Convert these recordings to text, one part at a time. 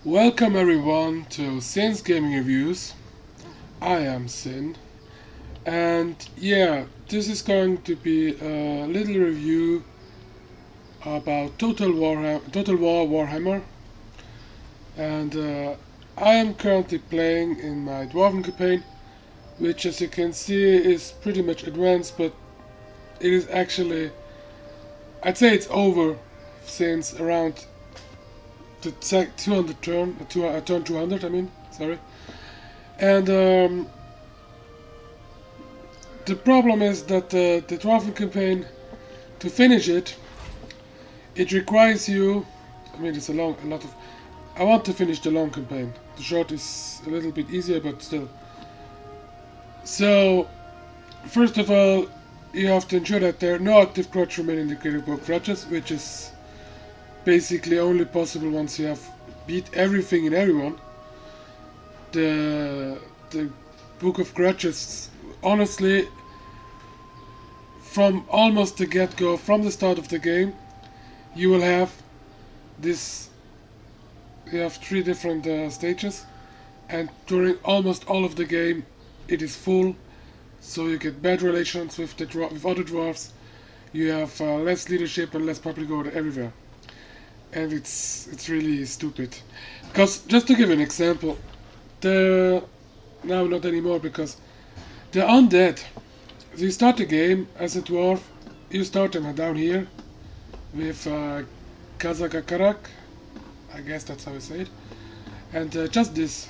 Welcome everyone to Sin's Gaming Reviews. I am Sin, and yeah, this is going to be a little review about Total War Warhammer, and I am currently playing in my Dwarven campaign, which as you can see is pretty much advanced, but it is actually, I'd say it's over since around the 200 turn, turn 200 I mean, sorry. And the problem is that the Dwarven campaign, to finish it, it requires you. I mean, it's a lot of. I want to finish the long campaign. The short is a little bit easier, but still. So, first of all, you have to ensure that there are no active grudge remain in the Creative Book grudges, which is basically only possible once you have beat everything and everyone. The Book of Grudges, honestly, from almost the get-go, from the start of the game, you will have this. You have three different stages, and during almost all of the game, it is full. So you get bad relations with with other dwarves. You have less leadership and less public order everywhere, and it's really stupid. Because just to give an example, the now not anymore because the undead. So you start the game as a dwarf. You start them down here with Kazakakarak, I guess that's how you say it, and just this.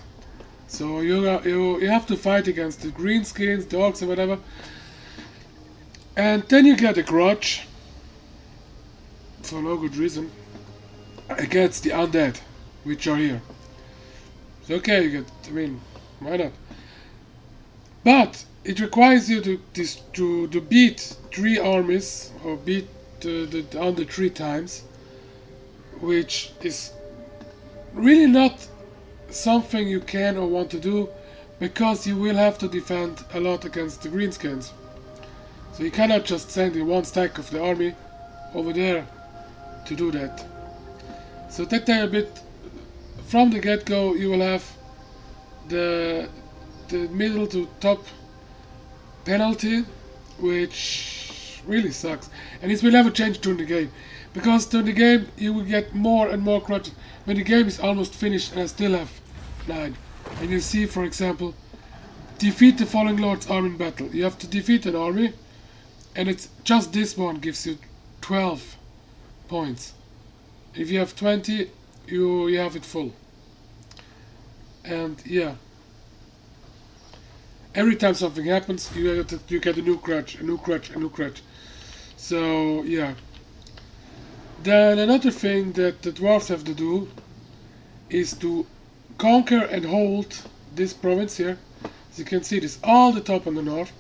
So you have to fight against the greenskins, the orcs, and whatever, and then you get a grudge for no good reason against the undead, which are here. So okay, you get. I mean, why not? But it requires you to beat three armies or beat the under three times, which is really not something you can or want to do because you will have to defend a lot against the greenskins. So you cannot just send in one stack of the army over there to do that. So that there a bit from the get-go you will have the middle to top penalty, which really sucks, and it will never change during the game, because during the game you will get more and more grudges. When the game is almost finished and I still have 9, and you see, for example, defeat the Fallen Lord's army in battle. You have to defeat an army, and it's just this one gives you 12 points. If you have 20, you have it full. And yeah, every time something happens, you get a new grudge, a new grudge, a new grudge. So yeah. Then another thing that the dwarves have to do is to conquer and hold this province here. As you can see, this all the top on the north.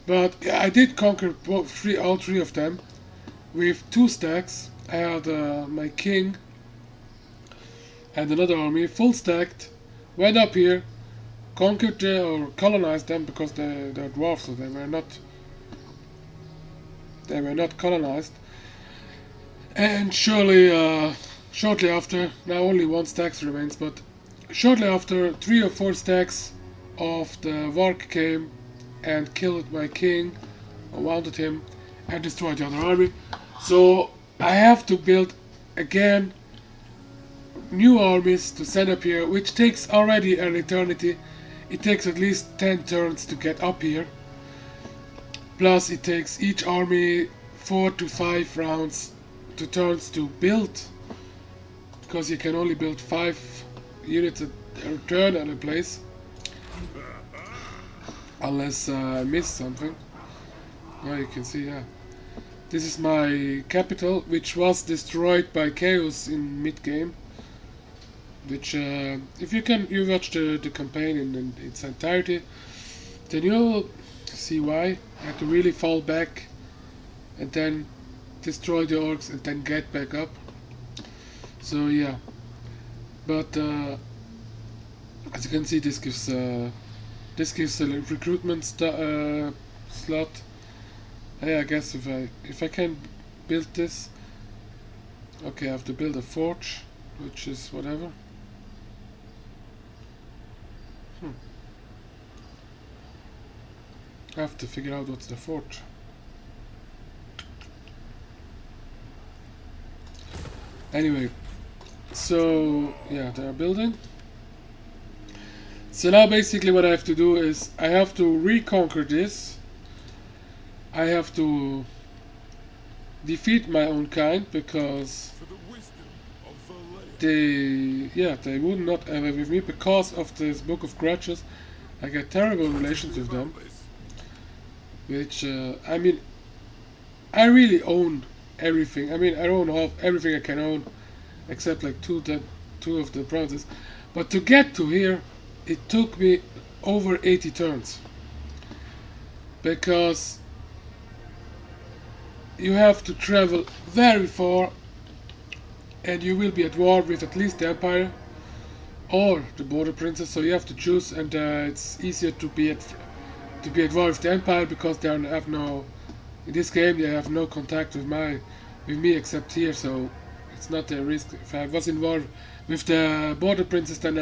But I did conquer all three of them with 2 stacks. I had my king and another army full stacked. Went up here, conquered or colonized them because they're dwarves, so they were not colonized. And shortly after, now only 1 stack remains, but shortly after 3 or 4 stacks of the Vark came and killed my king, or wounded him, and destroyed the other army. So I have to build again new armies to send up here, which takes already an eternity. It takes at least 10 turns to get up here. Plus it takes each army 4 to 5 rounds to turns to build, because you can only build 5 units a turn at a place, unless I miss something. Now you can see, yeah. This is my capital, which was destroyed by chaos in mid-game. Which, if you watch the campaign in its entirety, then you'll see why I had to really fall back and then destroy the orcs and then get back up. So yeah, but as you can see, this gives a recruitment slot. Yeah, I guess if I can build this, okay, I have to build a forge, which is whatever. I have to figure out what's the fort. Anyway, so yeah, they're building. So now basically what I have to do is I have to reconquer this. I have to defeat my own kind because they would not ever with me because of this book of grudges. I get terrible relations with them, which I mean, I really own everything. I mean, I own everything I can own, except like two of the provinces. But to get to here, it took me over 80 turns because you have to travel very far, and you will be at war with at least the Empire or the Border Princes. So you have to choose, and it's easier to be at war with the Empire because they have no. In this game, they have no contact with me except here, so it's not a risk. If I was involved with the Border Princess, then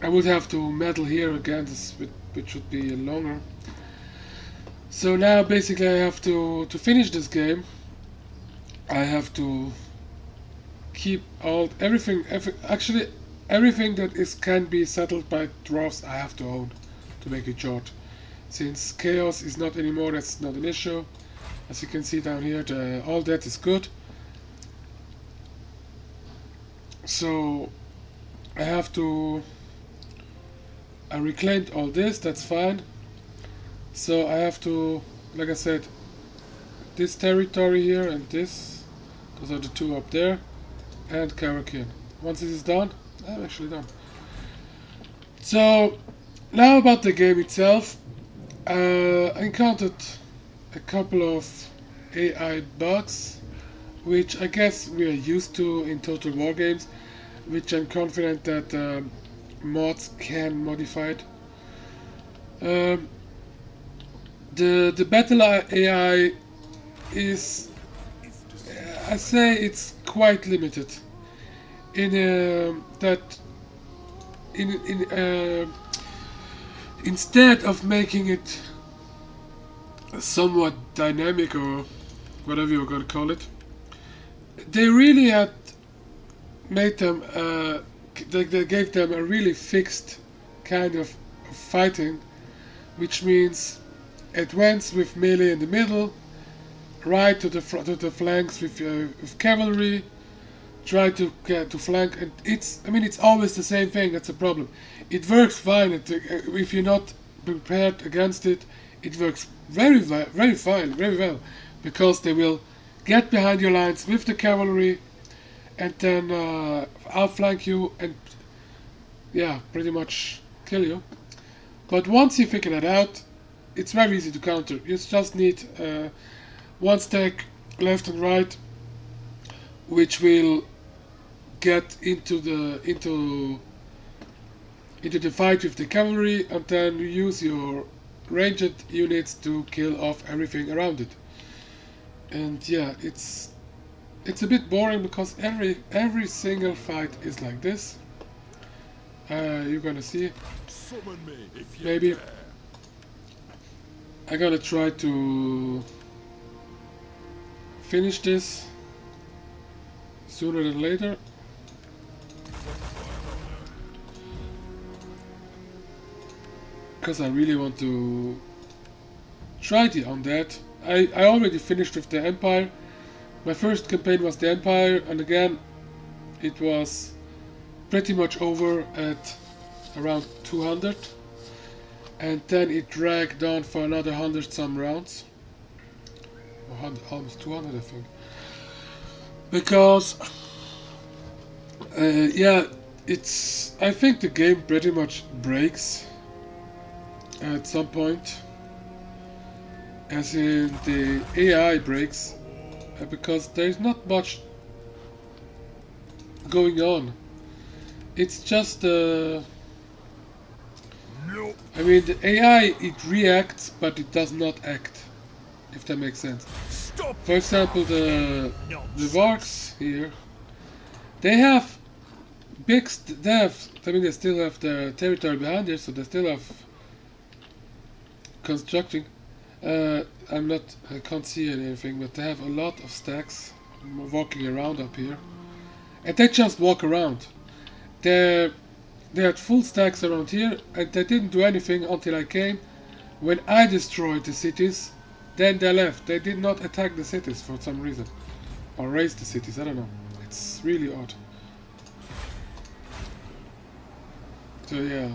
I would have to meddle here again, which would be longer. So now, basically, I have to finish this game. I have to keep everything. Actually, everything that can be settled by dwarves, I have to own, to make it short. Since chaos is not anymore, that's not an issue. As you can see down here, all that is good. So I reclaimed all this, that's fine. So I have to, like I said, this territory here and this, those are the two up there, and Karakin. Once this is done, I'm actually done. So now about the game itself. I encountered a couple of AI bugs, which I guess we are used to in Total War games, which I'm confident that mods can modify it. The battle AI is, I say, it's quite limited. Instead of making it somewhat dynamic or whatever you're gonna call it, they really had made them. They gave them a really fixed kind of fighting, which means advance with melee in the middle, right to the flanks with cavalry. Try to get to flank, and it's always the same thing. That's a problem. It works fine. If you're not prepared against it, it works very fine, very well, because they will get behind your lines with the cavalry, and then outflank you and pretty much kill you. But once you figure that out, it's very easy to counter. You just need one stack left and right, which will get into the fight with the cavalry, and then you use your ranged units to kill off everything around it. And yeah, it's a bit boring because every single fight is like this. You're gonna see. Maybe I'm gonna try to finish this sooner than later. Because I really want to try it on that. I already finished with the Empire. My first campaign was the Empire, and again it was pretty much over at around 200, and then it dragged on for another 100 some rounds, or almost 200 I think, because I think the game pretty much breaks at some point, as in the AI breaks, because there's not much going on. It's just I mean, the AI, it reacts, but it does not act, if that makes sense. For example, the Varks here, they have they have, I mean, they still have their territory behind there, so they still have constructing. I can't see anything, but they have a lot of stacks walking around up here. And they just walk around. They had full stacks around here, and they didn't do anything until I came. When I destroyed the cities, then they left. They did not attack the cities for some reason. Or raise the cities, I don't know. It's really odd. So yeah.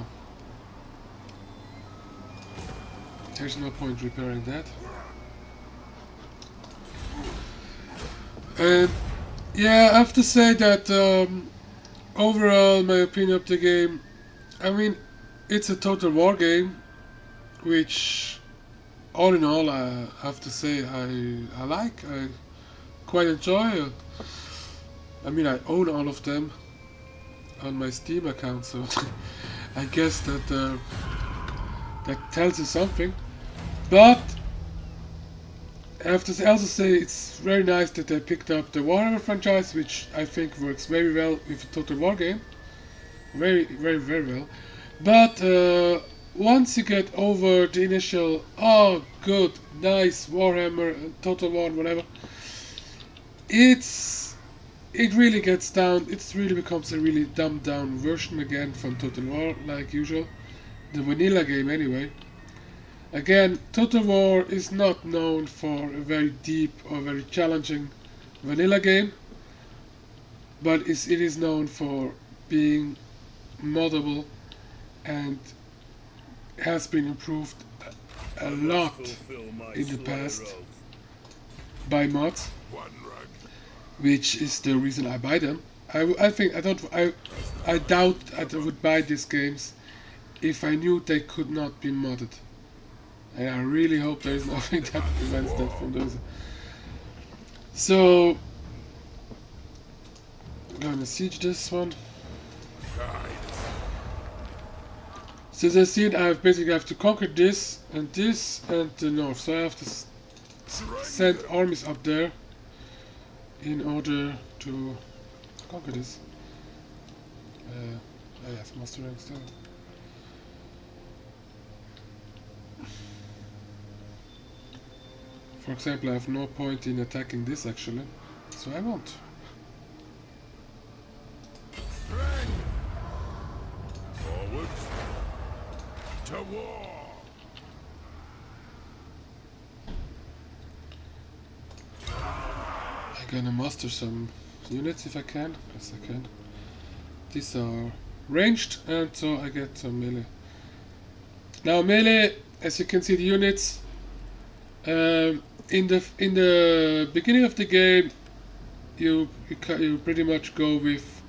There's no point repairing that. And yeah, I have to say that overall, my opinion of the game, I mean, it's a total war game, which all in all, I have to say I like, I quite enjoy. I mean, I own all of them on my Steam account, so I guess that that tells you something. But I have to also say it's very nice that they picked up the Warhammer franchise, which I think works very well with a total war game. Very, very, very well. But once you get over the initial, oh, good, nice Warhammer, Total War, whatever, it really gets down. It really becomes a really dumbed down version again from Total War, like usual, the vanilla game anyway. Again, Total War is not known for a very deep or very challenging vanilla game, but it is known for being moddable and has been improved a lot in the past by mods, which is the reason I buy them. I doubt I would buy these games if I knew they could not be modded. And I really hope there is nothing that prevents that from doing so. So, I'm gonna siege this one. So as I see it, I basically have to conquer this and the north. So I have to send armies up there in order to conquer this. Yes, master rank still. For example, I have no point in attacking this actually, so I won't. Forward to war. I'm gonna muster some units if I can. Yes, I can. These are ranged, and so I get some melee. Now melee, as you can see, the units. In the beginning of the game, you pretty much go with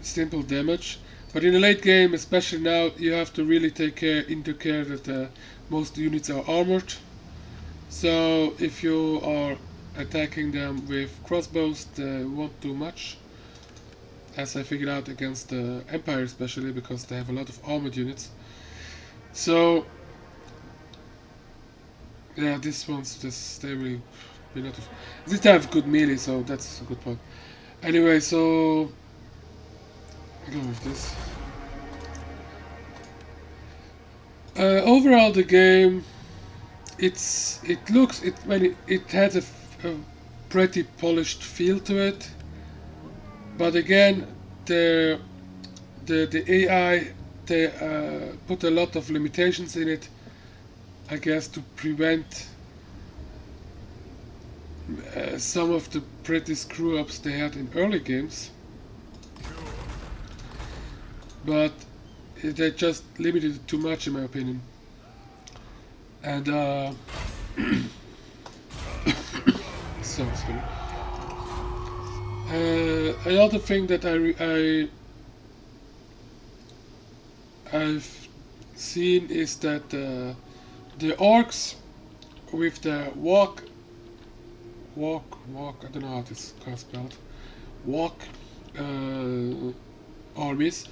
simple damage, but in the late game, especially now, you have to really take into care that most units are armored. So if you are attacking them with crossbows, they won't do much. As I figured out against the Empire, especially because they have a lot of armored units. So yeah, this one's just they will be not. This they have good melee, so that's a good point. Anyway, so go with this. Overall, the game, it has a pretty polished feel to it, but again, the AI, they put a lot of limitations in it, I guess, to prevent some of the pretty screw-ups they had in early games. But they just limited it too much, in my opinion. And so sorry. Another thing that I've seen is that the orcs with the walk, I don't know how this is spelled, walk armies.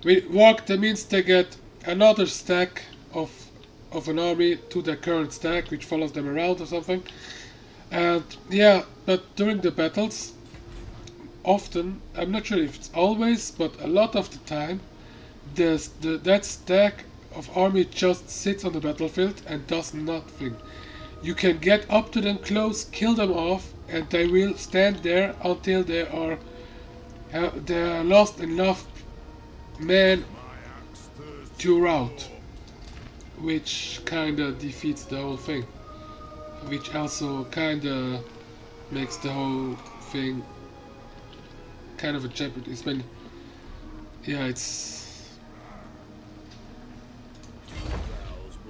With walk, that means they get another stack of an army to their current stack, which follows them around or something. And yeah, but during the battles, often, I'm not sure if it's always, but a lot of the time, that stack of army just sits on the battlefield and does nothing. You can get up to them close, kill them off, and they will stand there until they are lost enough men to rout, which kinda defeats the whole thing. Which also kinda makes the whole thing kind of a jeopardy. It's been, yeah, it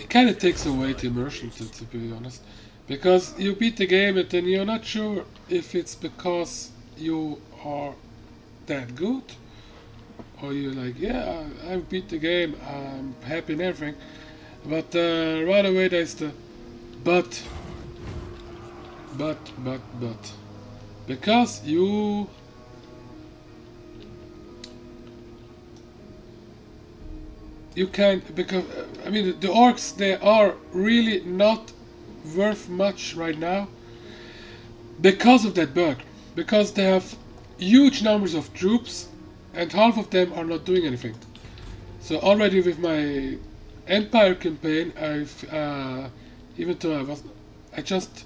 kind of takes away the immersion, to be honest, because you beat the game and then you're not sure if it's because you are that good, or you're like, yeah, I beat the game, I'm happy and everything, but right away there's the but, because you can, because I mean the orcs, they are really not worth much right now because of that bug, because they have huge numbers of troops and half of them are not doing anything. So already with my Empire campaign, I've even though I just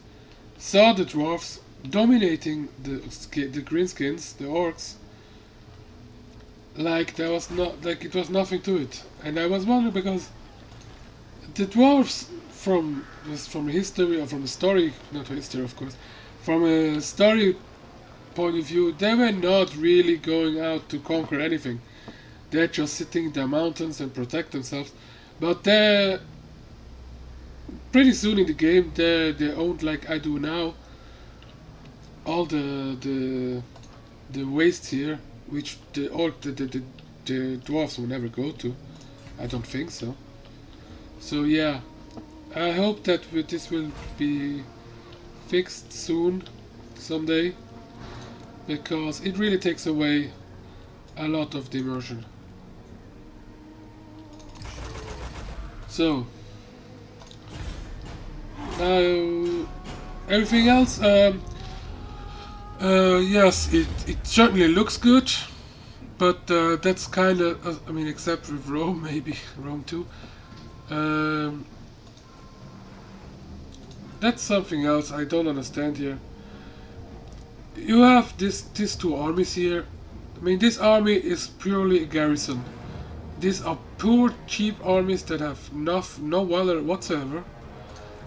saw the dwarves dominating the greenskins, the orcs, like there was not, like it was nothing to it. And I was wondering because the dwarves from history, or from a story, not history of course, from a story point of view, they were not really going out to conquer anything. They're just sitting in their mountains and protect themselves. But they're pretty soon in the game they owned, like I do now, all the wastes here, which the dwarves will never go to. I don't think so. So yeah, I hope that this will be fixed soon, someday, because it really takes away a lot of the immersion. So now everything else, yes, it certainly looks good, but that's kind of, I mean, except with Rome, maybe Rome 2. That's something else I don't understand here. You have these two armies here. I mean, this army is purely a garrison. These are poor, cheap armies that have no valor whatsoever.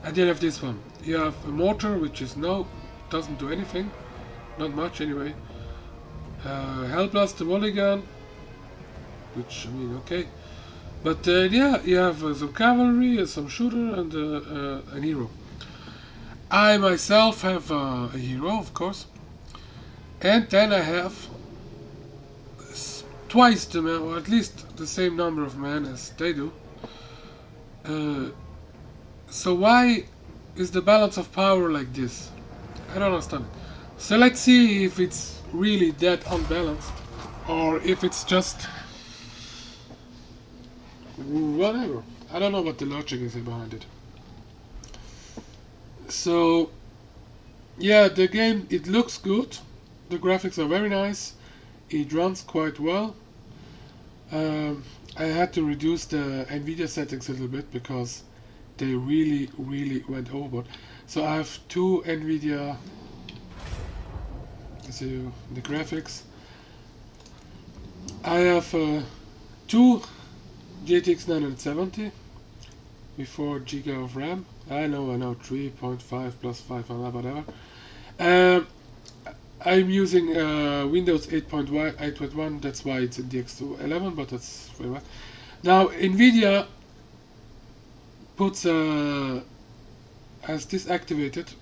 And then you have this one. You have a mortar, which is doesn't do anything, not much anyway. Hellblast, the volley gun, which, I mean, okay. But yeah, you have some cavalry, some shooter, and an hero. I myself have a hero, of course, and then I have twice the men, or at least the same number of men as they do. So why is the balance of power like this? I don't understand. So let's see if it's really that unbalanced, or if it's just whatever. I don't know what the logic is behind it. So yeah, the game, it looks good. The graphics are very nice. It runs quite well. I had to reduce the Nvidia settings a little bit because they really went overboard. So I have two Nvidia, so the graphics. I have two GTX 970 with 4 GB of RAM. I know, 3.5 plus 5, whatever. I'm using Windows 8.1, that's why it's in DX11, but that's very well. Now, Nvidia has this activated,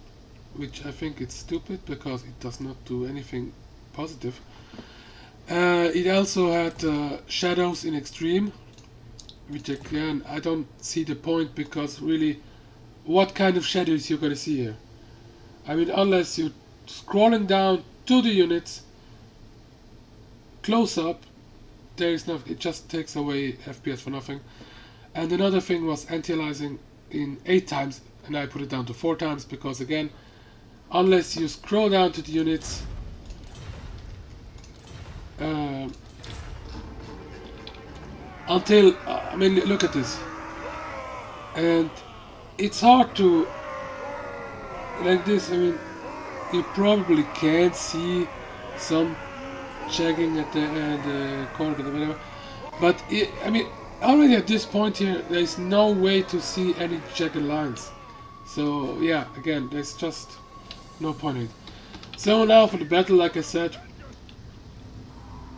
which I think it's stupid because it does not do anything positive. It also had shadows in extreme, which again I don't see the point, because really, what kind of shadows you're gonna see here? I mean, unless you're scrolling down to the units close up, there is no. It just takes away FPS for nothing. And another thing was anti-aliasing in 8 times, and I put it down to 4 times because again, unless you scroll down to the units, uh, until I mean, look at this, and it's hard to like this. I mean, you probably can see some checking at the corner or whatever, but I mean, already at this point here, there is no way to see any jagged lines. So yeah, again, there's just no point in it. So now for the battle, like I said,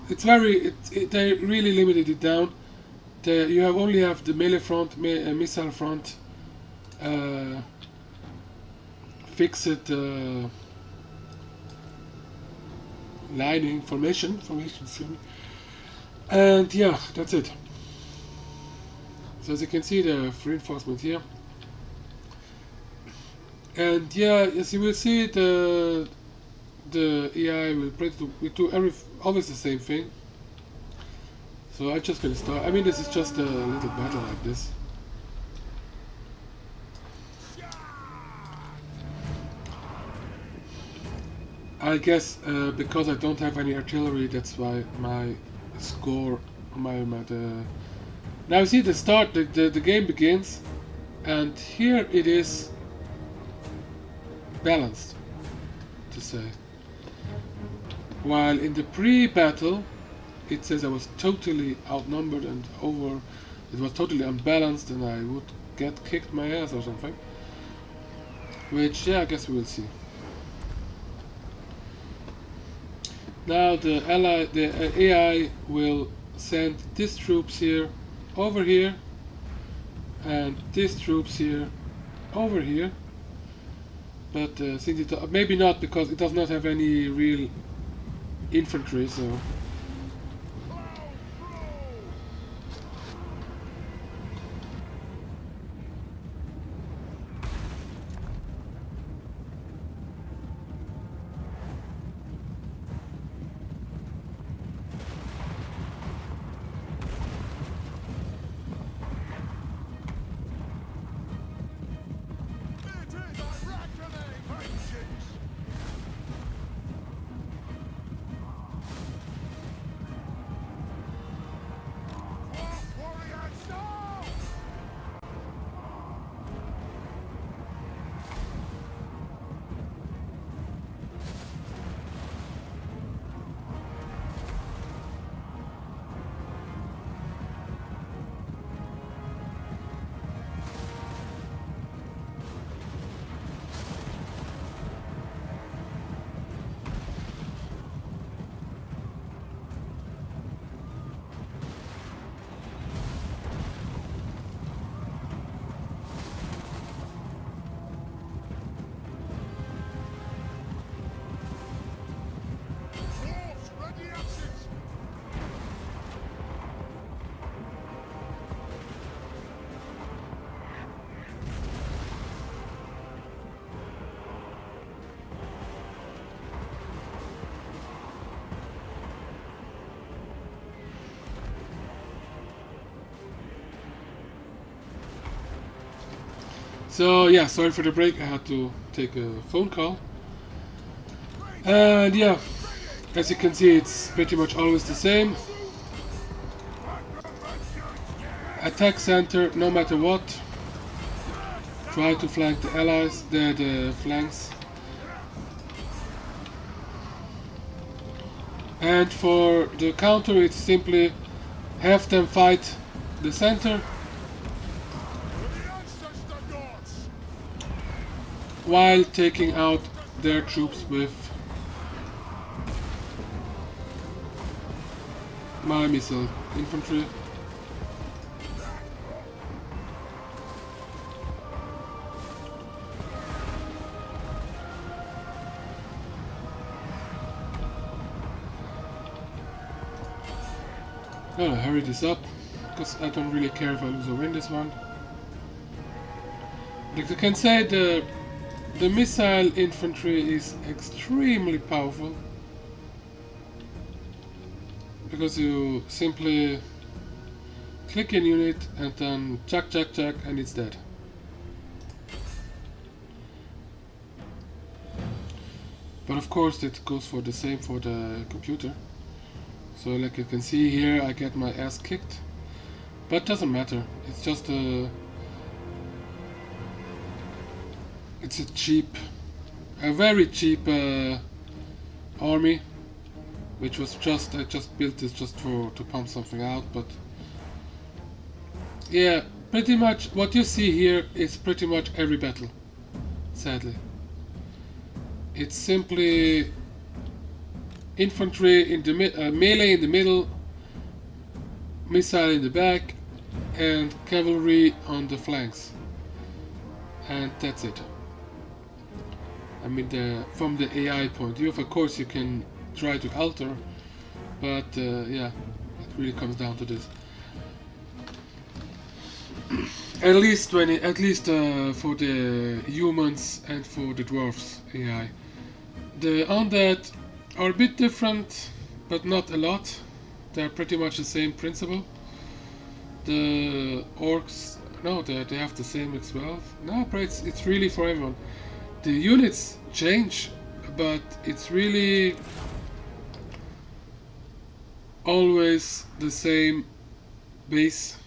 it's they really limited it down. You only have the melee front, missile front, uh, fixed lining formation, and yeah, that's it. So as you can see, the reinforcement here, and yeah, as you will see, the AI will do always the same thing. So I'm just gonna start. I mean, this is just a little battle like this. I guess because I don't have any artillery, that's why my score, now you see the start, the game begins, and here it is balanced, to say. While in the pre-battle, it says I was totally outnumbered and it was totally unbalanced and I would get kicked my ass or something. Which, yeah, I guess we will see. Now the AI will send these troops here, over here, and these troops here, over here. But since it maybe not, because it does not have any real infantry, so. So yeah, sorry for the break, I had to take a phone call. And yeah, as you can see, it's pretty much always the same. Attack center, no matter what. Try to flank the allies, the flanks. And for the counter, it's simply have them fight the center while taking out their troops with my missile infantry. I'm gonna hurry this up, because I don't really care if I lose or win this one. Like you can say, the missile infantry is extremely powerful, because you simply click in unit and then chuck and it's dead. But of course that goes for the same for the computer. So like you can see here, I get my ass kicked, but doesn't matter. It's just it's a very cheap army, which was I just built this just to pump something out. But yeah, pretty much what you see here is pretty much every battle. Sadly, it's simply infantry in the melee in the middle, missile in the back, and cavalry on the flanks, and that's it. I mean, from the AI point of view, of course, you can try to alter, but yeah, it really comes down to this. At least for the humans and for the dwarves AI. The undead are a bit different, but not a lot. They're pretty much the same principle. The orcs, no, they have the same as well. No, but it's really for everyone. The units change, but it's really always the same base.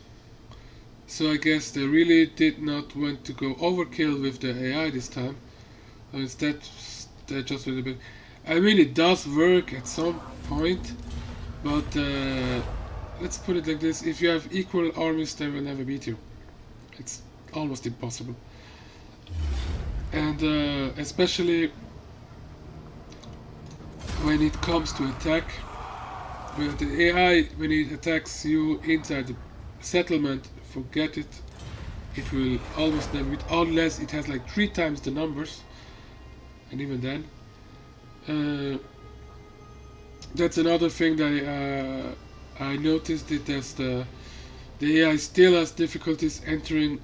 So I guess they really did not want to go overkill with the AI this time. Instead, they just a little bit. I mean, it does work at some point, but let's put it like this: if you have equal armies, they will never beat you. It's almost impossible. And especially when it comes to attack, when the AI, when it attacks you inside the settlement, forget it. It will almost never beat, unless it has like 3 times the numbers, and even then. That's another thing that I noticed it as the AI still has difficulties entering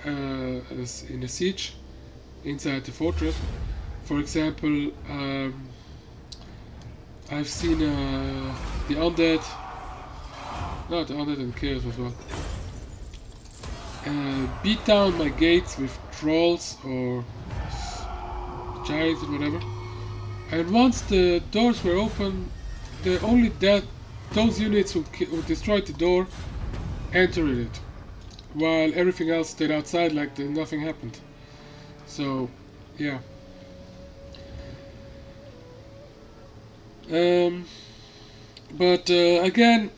as in a siege inside the fortress. For example, I've seen the undead, no, the undead and chaos as well, beat down my gates with trolls or giants or whatever. And once the doors were open, those units who destroyed the door entered it, while everything else stayed outside like nothing happened. So, yeah. But again,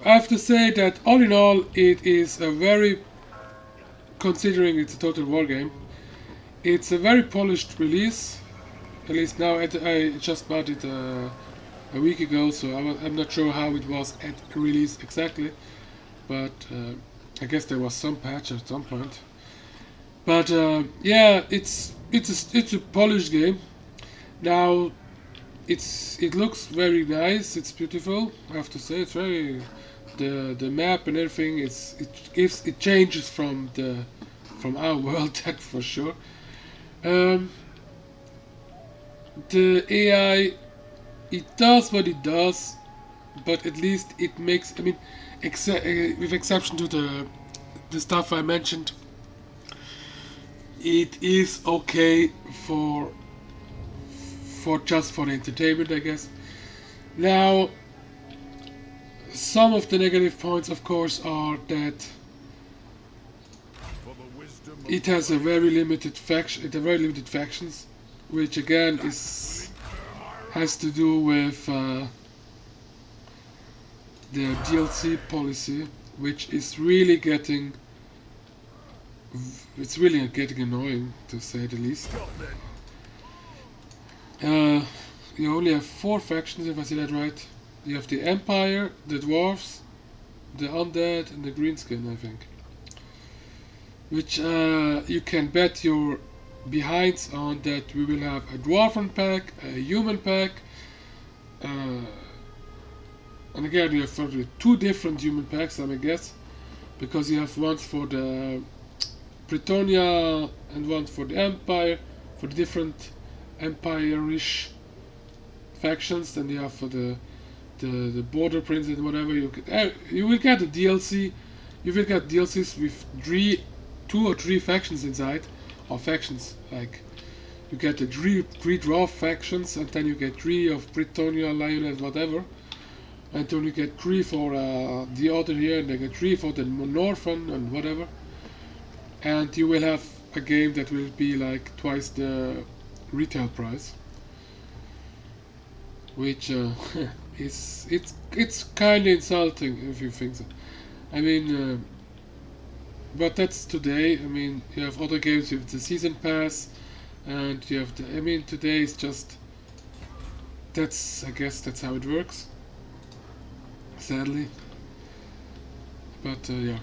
I have to say that all in all, it is a very, considering it's a total war game, it's a very polished release. At least now, I just bought it a week ago, so I'm not sure how it was at release exactly, but I guess there was some patch at some point. But yeah, it's a polished game. Now, it looks very nice. It's beautiful. I have to say, it's very the map and everything. It changes from our world, that for sure. The AI, it does what it does, but at least it makes. I mean, with exception to the stuff I mentioned, it is okay for just for entertainment, I guess. Now, some of the negative points, of course, are that it has a very limited factions, which again has to do with the DLC policy, which is really getting annoying, to say the least. You only have 4 factions, if I see that right. You have the Empire, the Dwarves, the Undead, and the Greenskin, I think. Which you can bet your behinds on that we will have a Dwarven pack, a human pack, and again you have probably 2 different human packs, I guess, because you have ones for the Bretonia and one for the Empire, for the different Empire-ish factions. Then you have for the Border Prince and whatever. You will get a DLC. You will get DLCs with 2 or 3 factions inside, or factions like you get the 3 dwarf factions, and then you get 3 of Bretonia, Lioness, whatever. and then you get 3 for the other here, and I get 3 for the Northern and whatever, and you will have a game that will be like twice the retail price, which is it's kind of insulting if you think so. I mean, but that's today. I mean, you have other games with the season pass, and you have the. I mean, today is just. That's, I guess that's how it works. Sadly, but yeah.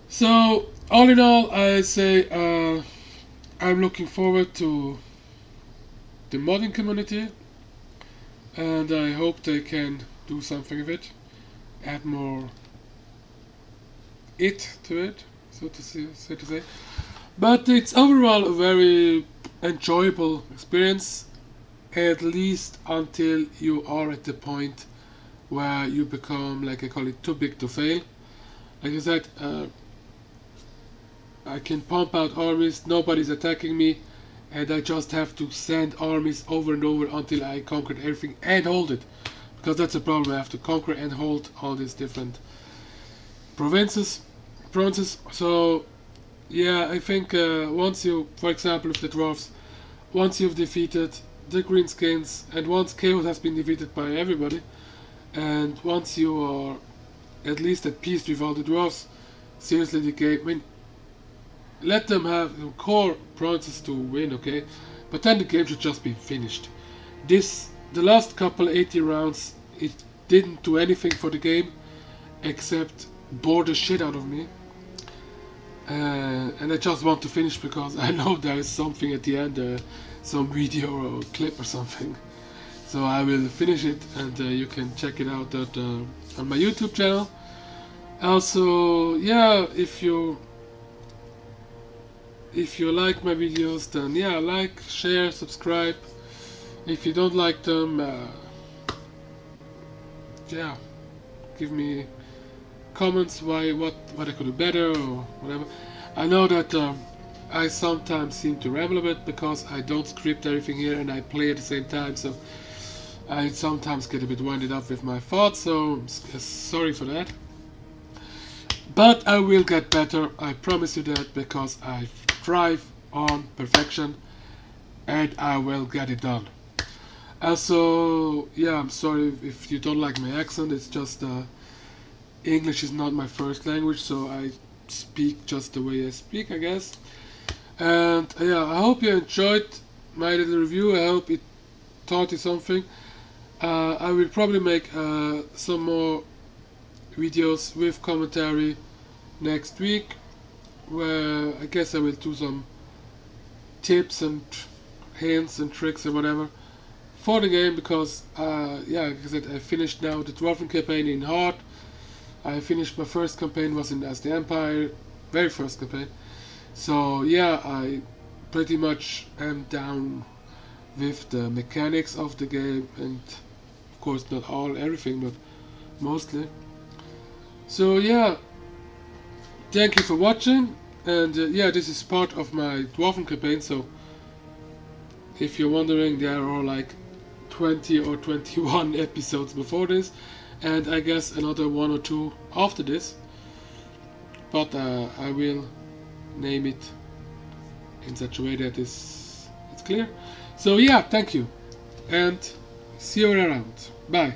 So all in all, I say I'm looking forward to the modding community, and I hope they can do something with it, add more it to it, so to say. But it's overall a very enjoyable experience, at least until you are at the point where you become, like I call it, too big to fail. Like I said, I can pump out armies, nobody's attacking me, and I just have to send armies over and over until I conquered everything and hold it. Because that's a problem, I have to conquer and hold all these different provinces. So yeah, I think once you, for example, with the dwarves, once you've defeated the greenskins, and once chaos has been defeated by everybody, and once you are at least at peace with all the dwarves, seriously, the game, I mean, let them have core provinces to win, okay? But then the game should just be finished. The last couple 80 rounds, it didn't do anything for the game except bore the shit out of me. And I just want to finish because I know there is something at the end, some video or clip or something. So I will finish it, and you can check it out on my YouTube channel. Also, yeah, if you like my videos, then yeah, like, share, subscribe. If you don't like them, yeah, give me comments what I could do better or whatever. I know that I sometimes seem to ramble a bit because I don't script everything here and I play at the same time, so I sometimes get a bit winded up with my thoughts, so sorry for that. But I will get better, I promise you that, because I thrive on perfection and I will get it done. Also, yeah, I'm sorry if you don't like my accent, it's just English is not my first language, so I speak just the way I speak, I guess. And yeah, I hope you enjoyed my little review, I hope it taught you something. I will probably make some more videos with commentary next week, where I guess I will do some tips and hints and tricks or whatever for the game, because yeah, like I said, I finished now the Dwarven campaign in hard. I finished my first campaign was as the Empire, very first campaign. So yeah, I pretty much am down with the mechanics of the game, and of course not everything, but mostly. So yeah, thank you for watching, and yeah, this is part of my Dwarven campaign, so if you're wondering, there are like 20 or 21 episodes before this, and I guess another 1 or 2 after this, but I will name it in such a way that it's clear. So yeah, thank you, and see you around. Bye.